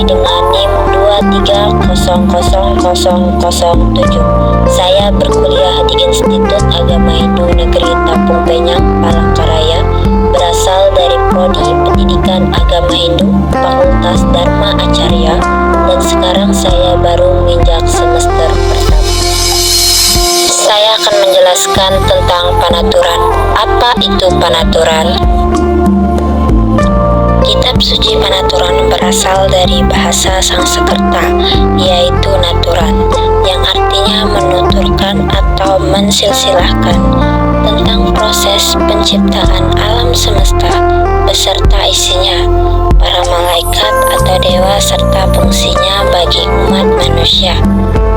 dengan NIM 2300007. Saya berkuliah di Institut Agama Hindu Negeri Tapung Penyang, Palangkaraya, berasal dari Prodi Pendidikan Agama Hindu, Fakultas Dharma Acarya, dan sekarang saya baru menginjak semester pertama. Saya akan menjelaskan tentang panaturan. Apa itu panaturan? Kitab suci Panaturan berasal dari bahasa Sanskerta, yaitu naturan, yang artinya menuturkan atau mensilsilahkan tentang proses penciptaan alam semesta beserta isinya, para malaikat atau dewa serta fungsinya bagi umat manusia,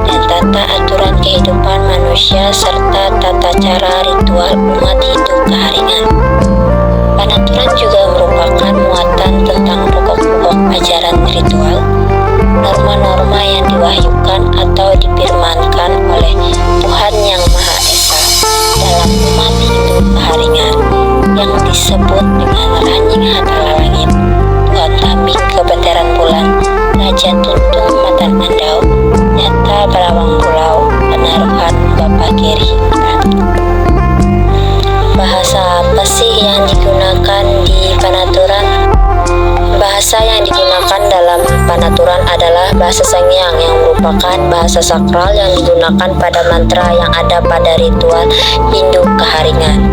dan tata aturan kehidupan manusia serta tata cara ritual umat Hindu Keharingan. Panaturan juga merupakan muatan tentang pokok-pokok ajaran ritual, norma-norma yang diwahyukan atau difirmankan oleh Tuhan Yang Maha Esa dalam umat Hindu Keharingan, yang disebut dengan Ranjing Hatala Langit, Tuhan Tambing Kebeteran Bulan, Raja Tuntung Matan Andau, Nyata Berawang Pulau, Penaruhan Bapak Geri. Bahasa apa sih yang digunakan di panaturan? Bahasa yang digunakan dalam panaturan adalah bahasa Sangyang, yang merupakan bahasa sakral yang digunakan pada mantra yang ada pada ritual Hindu Keharingan.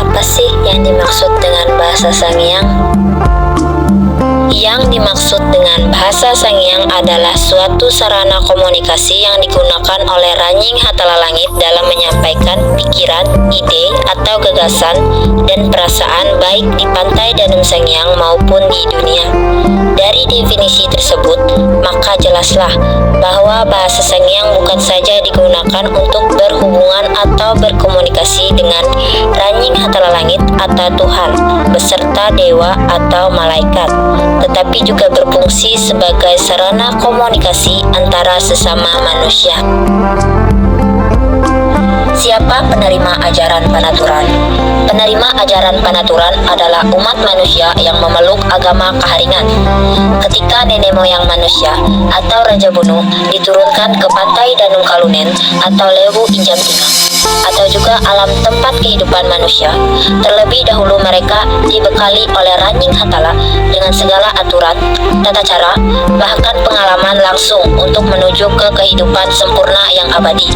Apa sih yang dimaksud dengan bahasa Sangyang? Yang dimaksud dengan bahasa Sangyang adalah suatu sarana komunikasi yang digunakan oleh Ranjing Hatala Langit dalam menyampaikan pikiran, ide, atau gagasan dan perasaan baik di pantai Danum Sangyang maupun di dunia. Dari definisi tersebut, maka jelaslah bahwa bahasa Sangyang bukan saja digunakan untuk berhubungan atau berkomunikasi dengan Ranjing Hatala Langit atau Tuhan beserta dewa atau malaikat, tetapi juga berfungsi sebagai sarana komunikasi antara sesama manusia. Siapa penerima ajaran panaturan? Penerima ajaran panaturan adalah umat manusia yang memeluk agama Keharingan. Ketika nenek moyang manusia atau Raja Bunu diturunkan ke pantai Danum Kalunen atau Lewu Injam Tingah, atau juga alam tempat kehidupan manusia, terlebih dahulu mereka dibekali oleh Ranjing Hatala dengan segala aturan, tata cara, bahkan pengalaman langsung untuk menuju ke kehidupan sempurna yang abadi.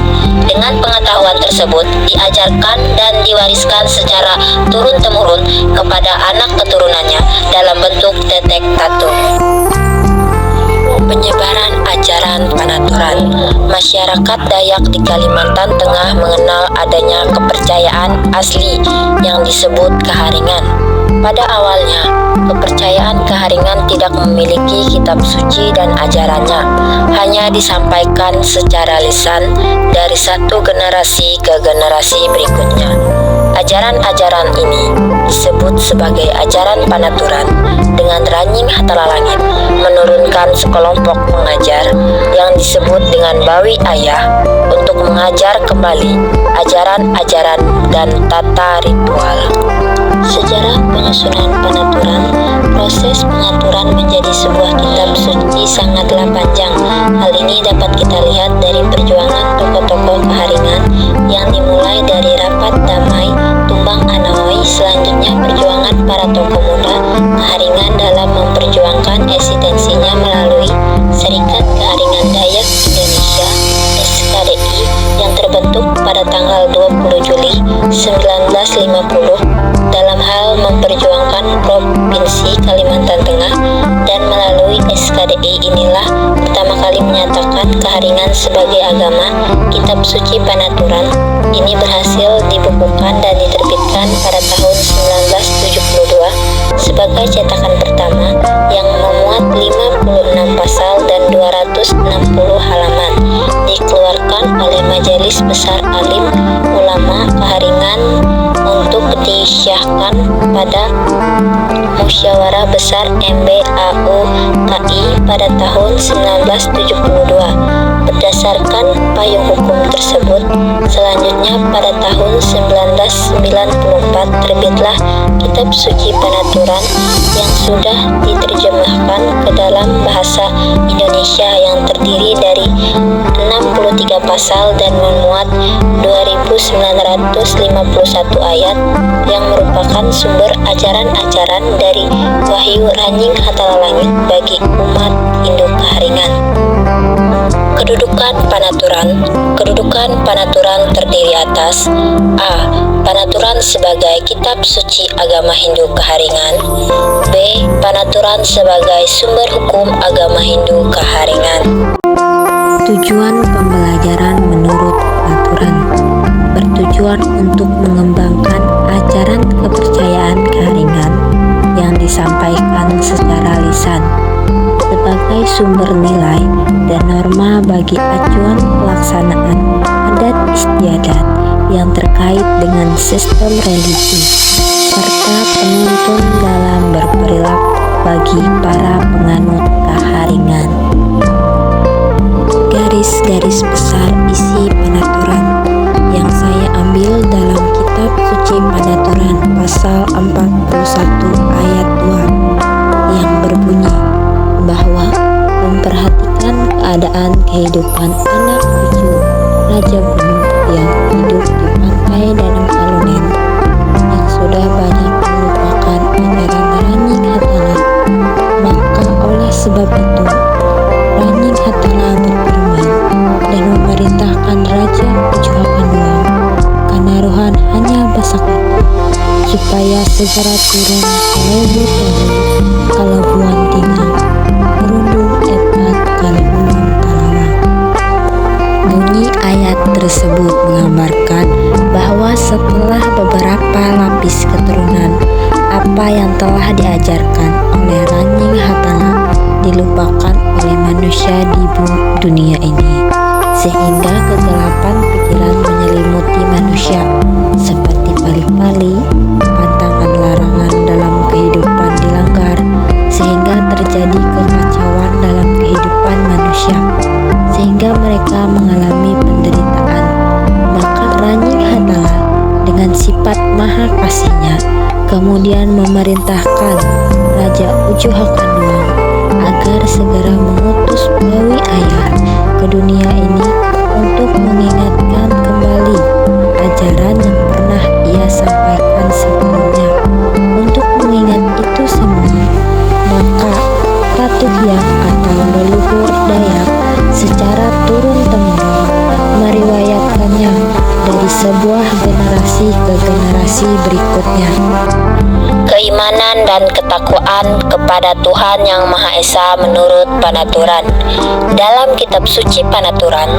Dengan pengetahuan tersebut diajarkan dan diwariskan secara turun-temurun kepada anak keturunannya dalam bentuk tetek tatung. Penyebaran ajaran panaturan. Masyarakat Dayak di Kalimantan Tengah mengenal adanya kepercayaan asli yang disebut Keharingan. Pada awalnya, kepercayaan Keharingan tidak memiliki kitab suci dan ajarannya, hanya disampaikan secara lisan dari satu generasi ke generasi berikutnya. Ajaran-ajaran ini disebut sebagai ajaran panaturan, dengan Ranjing Hatala Langit menurunkan sekelompok pengajar yang disebut dengan Bawi Ayah untuk mengajar kembali ajaran-ajaran dan tata ritual. Sejarah penyusunan panaturan. Proses pengaturan menjadi sebuah kitab suci sangatlah panjang. Hal ini dapat kita lihat dari perjuangan tokoh-tokoh Keharingan yang dimulai dari rapat damai Tumbang Anoa'i, selanjutnya perjuangan para tokoh muda Keharingan dalam memperjuangkan eksistensinya melalui Serikat Keharingan Dayak Indonesia (SKDI) yang terbentuk pada tanggal 20 Juli 1950 dalam hal memperjuangkan Provinsi Kalimantan Tengah, dan melalui SKDI inilah pertama kali menyatakan Keharingan sebagai agama. Kitab suci Panaturan ini berhasil dibukukan dan diterbitkan pada tahun 1972 sebagai cetakan pertama yang memuat 56 pasal dan 260 halaman, dikeluarkan oleh Majelis Besar Alim Ulama Keharingan untuk disyahkan pada Musyawarah Besar MBAU KI pada tahun 1972. Berdasarkan payung hukum tersebut, selanjutnya pada tahun 1994 terbitlah Kitab Suci Panaturan yang sudah diterjemahkan ke dalam bahasa Indonesia yang terdiri dari 63 pasal dan memuat 2951 ayat yang merupakan sumber ajaran-ajaran dari Wahyu Ranjing Hatala Langit bagi umat Hindu Kaharingan. Kedudukan Panaturan terdiri atas A. Panaturan sebagai kitab suci agama Hindu Kaharingan. B. Panaturan sebagai sumber hukum agama Hindu Kaharingan. Tujuan pembelajaran menurut Panaturan bertujuan untuk mengembangkan ajaran kepercayaan Kaharingan yang disampaikan secara lisan sebagai sumber nilai dan norma bagi acuan pelaksanaan adat istiadat yang terkait dengan sistem religi serta penuntun dalam berperilaku bagi para penganut Kaharingan. Garis-garis besar isi Panaturan yang saya ambil dalam Kitab Suci Panaturan pasal 41 ayat 2 yang berbunyi bahwa memperhatikan keadaan kehidupan anak cucu Raja Bunu yang hidup di pantai Danau Kalunen yang sudah banyak melupakan ajaran Ranjing Hatala, maka oleh sebab itu Ranjing Hatala berfirman dan memerintahkan Raja Ujuhakanduang Kanaruhan hanya Basakati supaya segera turun ke Lewu Tehu Kalabuan Tinggal merundung epat Kalihulun Talawang. Bunyi ayat tersebut menggambarkan bahwa setelah beberapa lapis keturunan, apa yang telah diajarkan oleh Ranjing Hatala dilupakan oleh manusia di dunia ini, sehingga kegelapan pikiran menyelimuti manusia seperti pali-pali, pantangan larangan dalam kehidupan dilanggar, sehingga terjadi kekacauan dalam kehidupan manusia, sehingga mereka mengalami penderitaan. Maka Ranjing Hatala dengan sifat maha kasihnya kemudian memerintahkan Raja Ujuhakanduang agar segera mengutus Bawi Ayah ke dunia ini untuk mengingatkan kembali ajaran yang pernah ia sampaikan sebelumnya. Untuk mengingat itu semua, maka Ratu Hyang atau leluhur Dayak secara turun-temurun meriwayatkannya dari sebuah generasi ke generasi berikutnya. Keimanan dan ketakwaan kepada Tuhan Yang Maha Esa menurut Panaturan. Dalam Kitab Suci Panaturan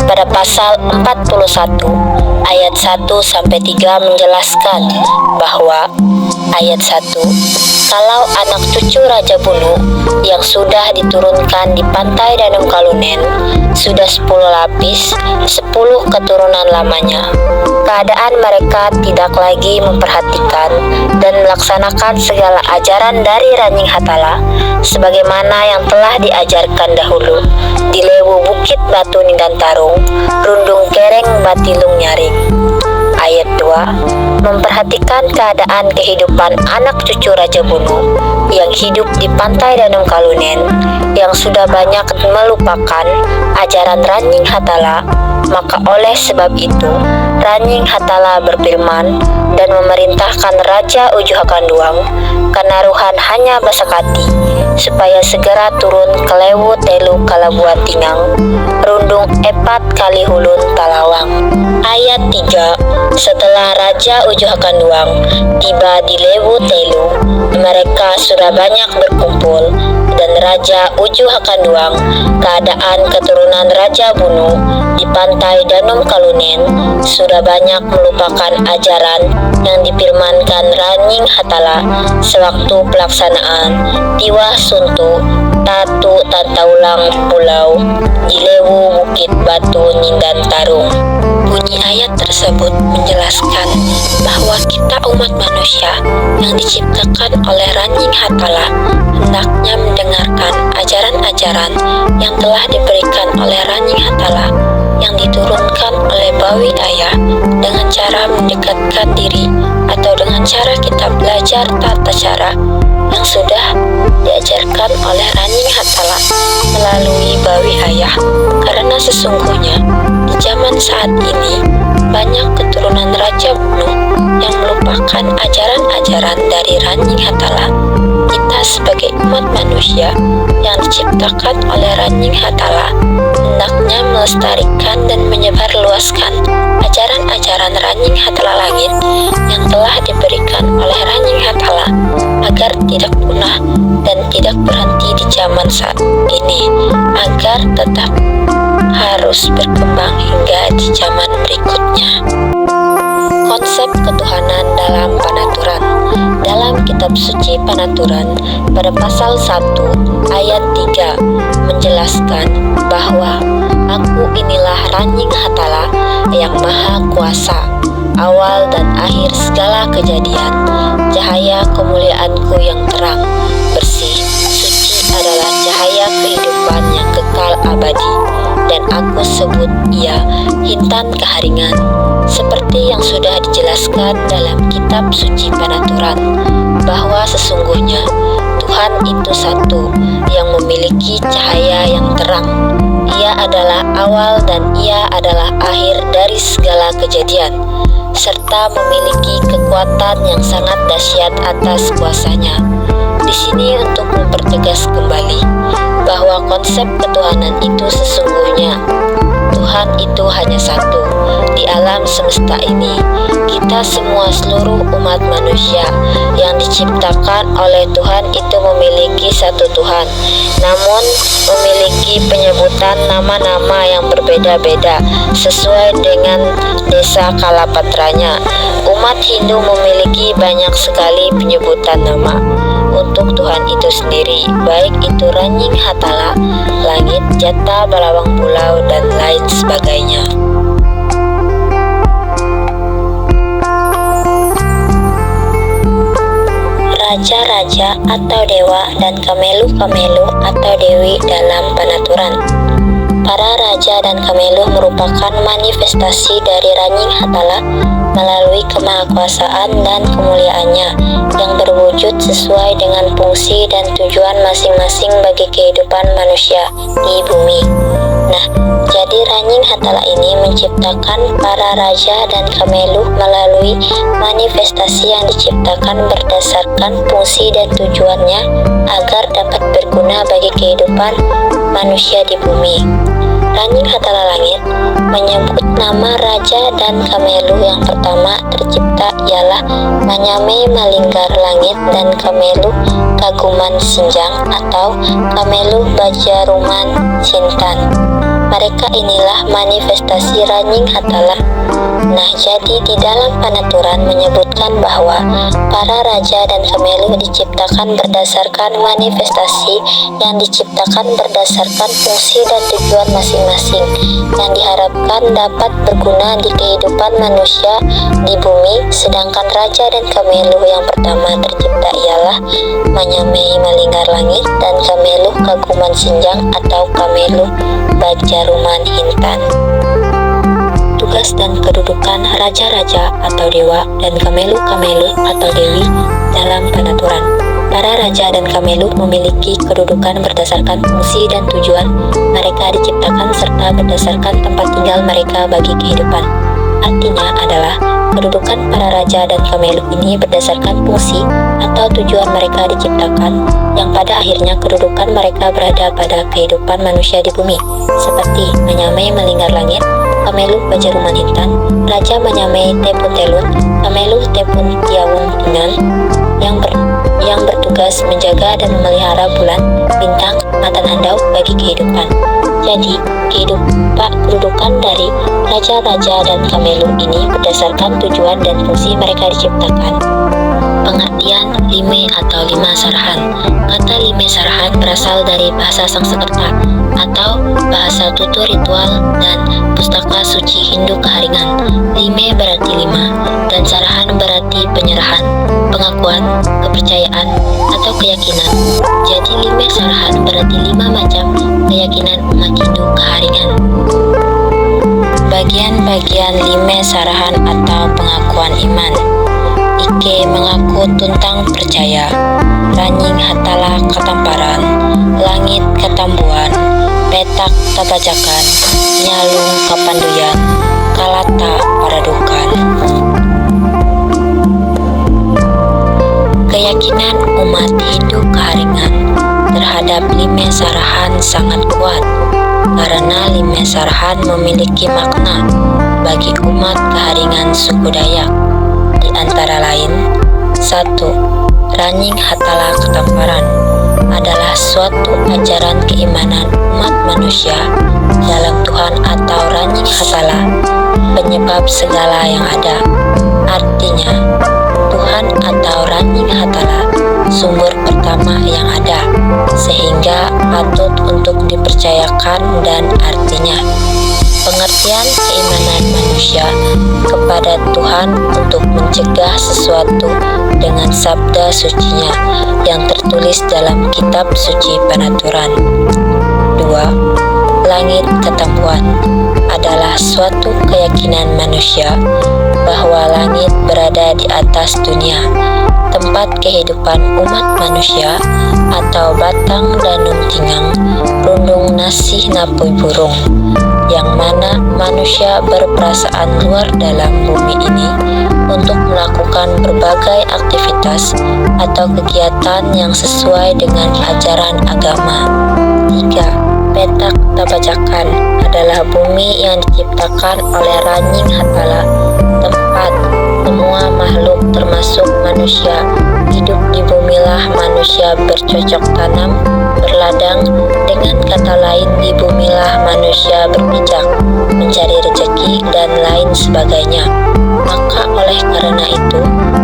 pada pasal 41 ayat 1-3 menjelaskan bahwa ayat 1, kalau anak cucu Raja Bunu yang sudah diturunkan di pantai Danau Kalunen sudah 10 lapis, 10 keturunan lamanya, keadaan mereka tidak lagi memperhatikan dan melaksanakan segala ajaran dari Ranjing Hatala sebagaimana yang telah diajarkan dahulu di Lewu Bukit Batu Nindantarung, Rundung Kereng Batilung Nyaring. Ayat 2, memperhatikan keadaan kehidupan anak cucu Raja Bunu yang hidup di pantai Danau Kalunen yang sudah banyak melupakan ajaran Ranjing Hatala, maka oleh sebab itu Ranjing Hatala berfirman dan memerintahkan Raja Ujuhakanduang Kanaruhan hanya Basakati supaya segera turun ke Lewu Telu Kalabuan Tingang, Rundung Epat Kalihulun Talawang. Ayat 3, setelah Raja Ujuhakanduang tiba di Lewu Telu, mereka sudah banyak berkumpul dan Raja Ujuhakanduang keadaan keturunan Raja Bunu di pantai Danau Kalunen sudah banyak melupakan ajaran yang difirmankan Ranjing Hatala sewaktu pelaksanaan Tiwah Suntu Tatu Tantaulang Pulau di Lewu Bukit Batu Nindantarung. Bunyi ayat tersebut menjelaskan bahwa kita umat manusia yang diciptakan oleh Ranjing Hatala hendaknya mendengarkan ajaran-ajaran yang telah diberikan oleh Ranjing Hatala yang diturunkan oleh Bawi Ayah dengan cara mendekatkan diri atau dengan cara kita belajar tata cara yang sudah diajarkan oleh Ranjing Hatala melalui Bawi Ayah, karena sesungguhnya di zaman saat ini banyak keturunan Raja Bunuh yang melupakan ajaran-ajaran dari Ranjing Hatala. Kita sebagai umat manusia yang diciptakan oleh Ranjing Hatala hendaknya melestarikan dan menyebarluaskan ajaran-ajaran Ranjing Hatala Langit yang telah diberikan oleh Ranjing Hatala agar tidak punah dan tidak berhenti di zaman saat ini, agar tetap harus berkembang hingga di zaman berikutnya. Konsep ketuhanan dalam Panaturan. Dalam kitab suci Panaturan pada pasal 1 ayat 3 menjelaskan bahwa Aku inilah Ranjing Hatala yang Maha Kuasa, awal dan akhir segala kejadian, cahaya kemuliaanku yang terang, bersih, suci adalah cahaya kehidupan yang kekal abadi, dan aku sebut ia Intan Keharingan, seperti yang sudah dijelaskan dalam kitab suci Panaturan, bahwa sesungguhnya Tuhan itu satu yang memiliki cahaya yang terang. Ia adalah awal dan ia adalah akhir dari segala kejadian, serta memiliki kekuatan yang sangat dahsyat atas kuasanya. Di sini untuk mempertegas kembali bahwa konsep ketuhanan itu sesungguhnya Tuhan itu hanya satu di alam semesta ini. Kita semua seluruh umat manusia yang diciptakan oleh Tuhan itu memiliki satu Tuhan, namun memiliki penyebutan nama-nama yang berbeda-beda sesuai dengan desa kalapatranya. Umat Hindu memiliki banyak sekali penyebutan nama untuk Tuhan itu sendiri, baik itu Ranjing Hatala, Langit, Jata, Balawang Pulau, dan lain sebagainya. Raja-raja atau dewa dan kamelu-kamelu atau dewi dalam Panaturan. Para raja dan kamelu merupakan manifestasi dari Ranjing Hatala melalui kemahakuasaan dan kemuliaannya yang berwujud sesuai dengan fungsi dan tujuan masing-masing bagi kehidupan manusia di bumi. Nah, jadi Ranjing Hatala ini menciptakan para raja dan kamelu melalui manifestasi yang diciptakan berdasarkan fungsi dan tujuannya agar dapat berguna bagi kehidupan manusia di bumi. Ranjing Hatala Langit menyebut nama raja dan kamelu yang pertama tercipta ialah Manyame Malinggar Langit dan kamelu Kaguman Sinjang atau kamelu Bajaruman Sintan. Mereka inilah manifestasi Ranjing Hatala. Nah, jadi di dalam Panaturan menyebutkan bahwa para raja dan kamelu diciptakan berdasarkan manifestasi yang diciptakan berdasarkan fungsi dan tujuan masing-masing yang diharapkan dapat berguna di kehidupan manusia di bumi. Sedangkan raja dan kamelu yang pertama tercipta ialah Manyame Malinggar Langit dan kamelu Kaguman Sinjang atau kamelu Bajaruman Hintan. Tugas dan kedudukan raja-raja atau dewa dan kamelu-kamelu atau dewi dalam Panaturan. Para raja dan kamelu memiliki kedudukan berdasarkan fungsi dan tujuan mereka diciptakan serta berdasarkan tempat tinggal mereka bagi kehidupan. Artinya adalah kedudukan para raja dan kamelu ini berdasarkan fungsi atau tujuan mereka diciptakan, yang pada akhirnya kedudukan mereka berada pada kehidupan manusia di bumi, seperti Manyame Malinggar Langit, kamelu Bajaruman Hintan, Raja Manyame Tepun Telun, kamelu Tepun Tiawung Tinan, yang bertugas menjaga dan memelihara bulan, bintang, matan handau bagi kehidupan. Jadi, kedudukan dari raja-raja dan kamelu ini berdasarkan tujuan dan fungsi mereka diciptakan. Pengertian lime atau lima sarahan. Kata lime sarahan berasal dari bahasa Sanskerta atau bahasa tutur ritual dan pustaka suci Hindu keharingan. Lime berarti lima dan sarahan berarti penyerahan, pengakuan, kepercayaan, atau keyakinan. Jadi lime sarahan berarti lima macam keyakinan umat Hindu keharingan. Bagian-bagian lime sarahan atau pengakuan iman. Ike mengaku tuntang percaya, ranying hatala katamparan, langit katambuan, petak tabajakan, nyalung kapanduyan, kalata paradukan. Keyakinan umat Hindu keharingan terhadap lime sarahan sangat kuat karena lime sarahan memiliki makna bagi umat keharingan suku Dayak. Di antara lain, 1. Ranying hatala katamparan adalah suatu ajaran keimanan umat manusia dalam Tuhan atau ranying hatala, penyebab segala yang ada. Artinya, Tuhan atau ranying hatala sumber pertama yang ada, sehingga patut untuk dipercayakan dan artinya pengertian keimanan manusia kepada Tuhan untuk mencegah sesuatu dengan sabda sucinya yang tertulis dalam kitab suci Panaturan. 2. Langit ketambuan adalah suatu keyakinan manusia bahwa langit berada di atas dunia, tempat kehidupan umat manusia atau batang danum tingang, rundung nasih napui burung, yang mana manusia berperasaan luar dalam bumi ini untuk melakukan berbagai aktivitas atau kegiatan yang sesuai dengan ajaran agama. 3. Petak tabajakan adalah bumi yang diciptakan oleh ranying hatala, tempat semua makhluk termasuk manusia hidup di bumilah manusia bercocok tanam, berladang, dengan kata lain di bumilah manusia berpijak, mencari rezeki dan lain sebagainya. Maka oleh karena itu,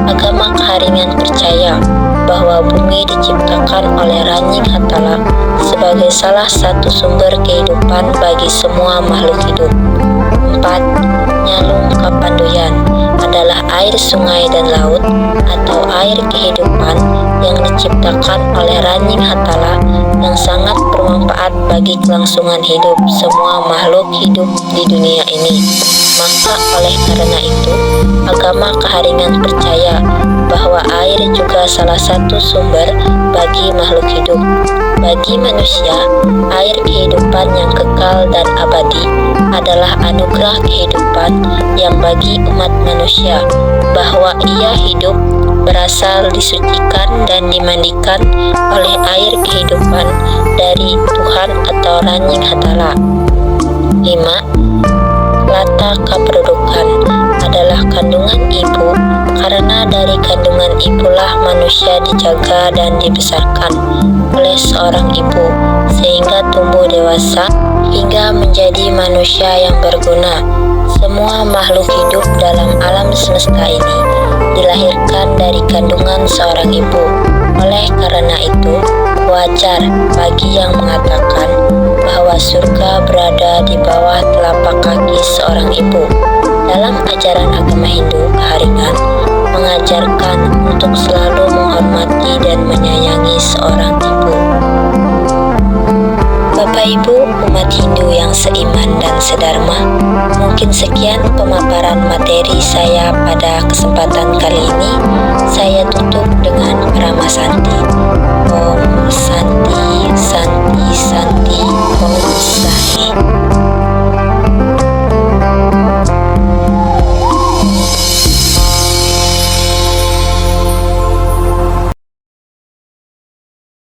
agama keharingan percaya bahwa bumi diciptakan oleh ranying hatala sebagai salah satu sumber kehidupan bagi semua makhluk hidup. 4. Nyalung kapanduyan adalah air sungai dan laut atau air kehidupan yang diciptakan oleh ranying hatala yang sangat bermanfaat bagi kelangsungan hidup semua makhluk hidup di dunia ini. Maka oleh karena itu, agama keharingan percaya bahwa air juga salah satu sumber bagi makhluk hidup. Bagi manusia, air kehidupan yang kekal dan abadi adalah anugerah kehidupan yang bagi umat manusia, bahwa ia hidup berasal disucikan dan dimandikan oleh air kehidupan dari Tuhan atau ranying hatala. 5. Lata kependudukan adalah kandungan ibu, karena dari kandungan ibulah manusia dijaga dan dibesarkan oleh seorang ibu sehingga tumbuh dewasa hingga menjadi manusia yang berguna. Semua makhluk hidup dalam alam semesta ini dilahirkan dari kandungan seorang ibu. Oleh karena itu, wajar bagi yang mengatakan bahwa surga berada di bawah telapak kaki seorang ibu. Dalam ajaran agama Hindu keharingan mengajarkan untuk selalu menghormati dan menyayangi seorang ibu. Bapak Ibu umat Hindu yang seiman dan sedharma, mungkin sekian pemaparan materi saya pada kesempatan kali ini. Saya tutup dengan Rama Santi.